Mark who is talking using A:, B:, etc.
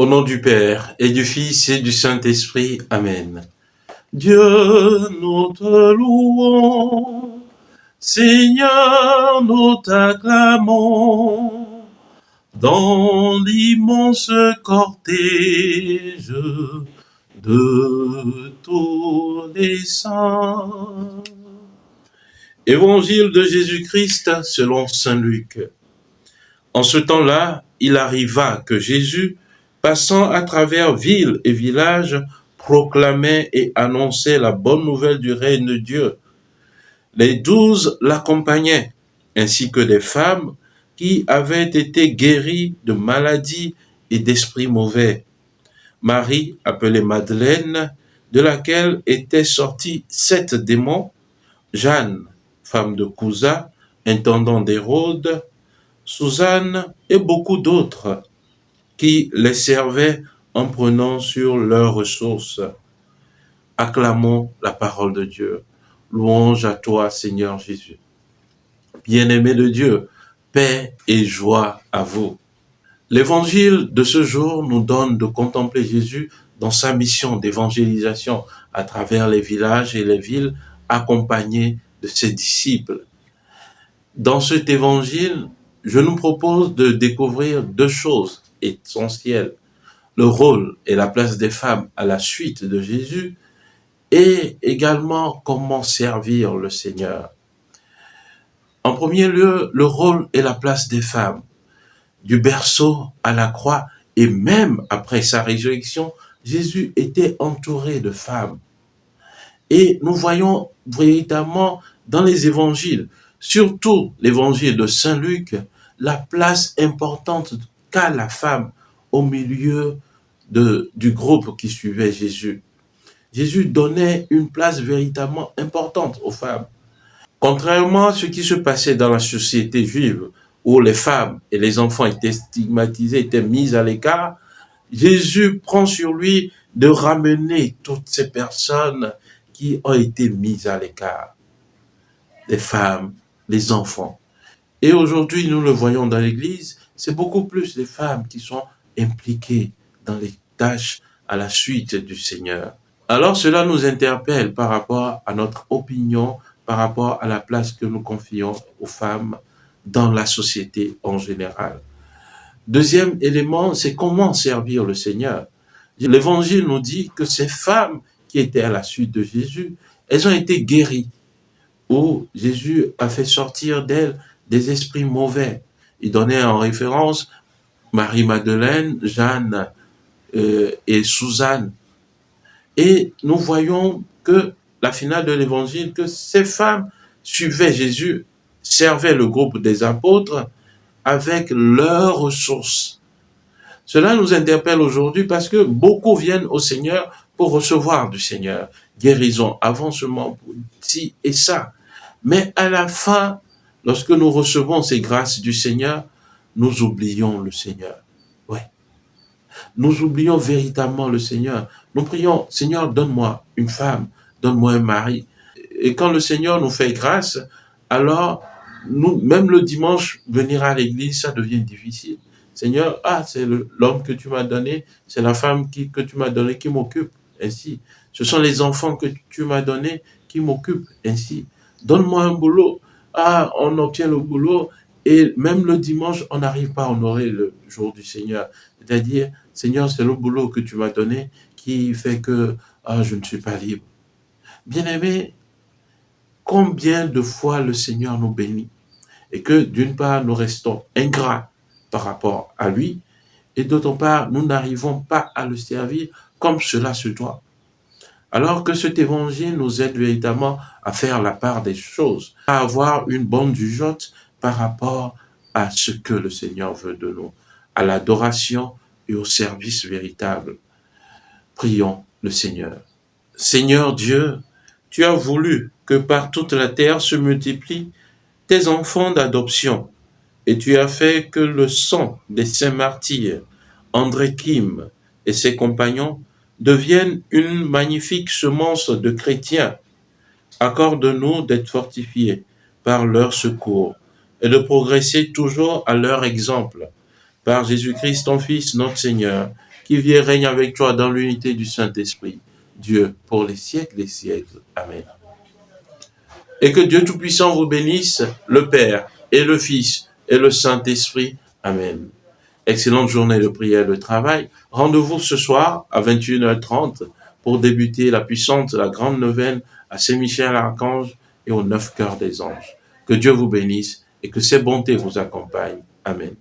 A: Au nom du Père, et du Fils, et du Saint-Esprit. Amen. Dieu, nous te louons, Seigneur, nous t'acclamons, dans l'immense cortège de tous les saints. Évangile de Jésus-Christ selon saint Luc. En ce temps-là, il arriva que Jésus, passant à travers villes et villages, proclamait et annonçait la bonne nouvelle du règne de Dieu. Les 12 l'accompagnaient, ainsi que des femmes qui avaient été guéries de maladies et d'esprits mauvais. Marie, appelée Madeleine, de laquelle étaient sortis 7 démons, Jeanne, femme de Cousa, intendant d'Hérode, Suzanne et beaucoup d'autres qui les servaient en prenant sur leurs ressources. Acclamons la parole de Dieu. Louange à toi, Seigneur Jésus. Bien-aimés de Dieu, paix et joie à vous. L'évangile de ce jour nous donne de contempler Jésus dans sa mission d'évangélisation à travers les villages et les villes, accompagné de ses disciples. Dans cet évangile, je nous propose de découvrir 2 choses essentielles. Le rôle et la place des femmes à la suite de Jésus et également comment servir le Seigneur. En premier lieu, le rôle et la place des femmes. Du berceau à la croix et même après sa résurrection, Jésus était entouré de femmes. Et nous voyons véritablement dans les évangiles, surtout l'évangile de saint Luc, la place importante qu'a la femme au milieu du groupe qui suivait Jésus. Jésus donnait une place véritablement importante aux femmes. Contrairement à ce qui se passait dans la société juive, où les femmes et les enfants étaient stigmatisés, étaient mis à l'écart, Jésus prend sur lui de ramener toutes ces personnes qui ont été mises à l'écart. Les femmes, les enfants. Et aujourd'hui, nous le voyons dans l'Église, c'est beaucoup plus les femmes qui sont impliquées dans les tâches à la suite du Seigneur. Alors cela nous interpelle par rapport à notre opinion, par rapport à la place que nous confions aux femmes dans la société en général. Deuxième élément, c'est comment servir le Seigneur. L'Évangile nous dit que ces femmes qui étaient à la suite de Jésus, elles ont été guéries, où Jésus a fait sortir d'elles des esprits mauvais. Il donnait en référence Marie-Madeleine, Jeanne et Suzanne. Et nous voyons que la finale de l'évangile, que ces femmes suivaient Jésus, servaient le groupe des apôtres avec leurs ressources. Cela nous interpelle aujourd'hui parce que beaucoup viennent au Seigneur pour recevoir du Seigneur. Guérison, avancement, ci et ça. Mais à la fin, lorsque nous recevons ces grâces du Seigneur, nous oublions le Seigneur. Ouais. Nous oublions véritablement le Seigneur. Nous prions, Seigneur, donne-moi une femme, donne-moi un mari. Et quand le Seigneur nous fait grâce, alors, nous, même le dimanche, venir à l'église, ça devient difficile. Seigneur, c'est l'homme que tu m'as donné, c'est la femme que tu m'as donné qui m'occupe, ainsi. Ce sont les enfants que tu m'as donnés qui m'occupent, ainsi. Donne-moi un boulot. On obtient le boulot et même le dimanche, on n'arrive pas à honorer le jour du Seigneur. C'est-à-dire, Seigneur, c'est le boulot que tu m'as donné qui fait que je ne suis pas libre. Bien-aimé, combien de fois le Seigneur nous bénit et que d'une part, nous restons ingrats par rapport à lui et d'autre part, nous n'arrivons pas à le servir comme cela se doit. Alors que cet évangile nous aide véritablement à faire la part des choses, à avoir une bonne jugeote par rapport à ce que le Seigneur veut de nous, à l'adoration et au service véritable. Prions le Seigneur. Seigneur Dieu, tu as voulu que par toute la terre se multiplient tes enfants d'adoption, et tu as fait que le sang des saints martyrs, André Kim et ses compagnons, devienne une magnifique semence de chrétiens. Accorde-nous d'être fortifiés par leur secours et de progresser toujours à leur exemple. Par Jésus-Christ, ton Fils, notre Seigneur, qui vit et règne avec toi dans l'unité du Saint-Esprit, Dieu, pour les siècles des siècles. Amen. Et que Dieu Tout-Puissant vous bénisse, le Père et le Fils et le Saint-Esprit. Amen. Excellente journée de prière et de travail. Rendez-vous ce soir à 21h30 pour débuter la puissante, la grande neuvaine à Saint-Michel Archange et aux 9 cœurs des anges. Que Dieu vous bénisse et que ses bontés vous accompagnent. Amen.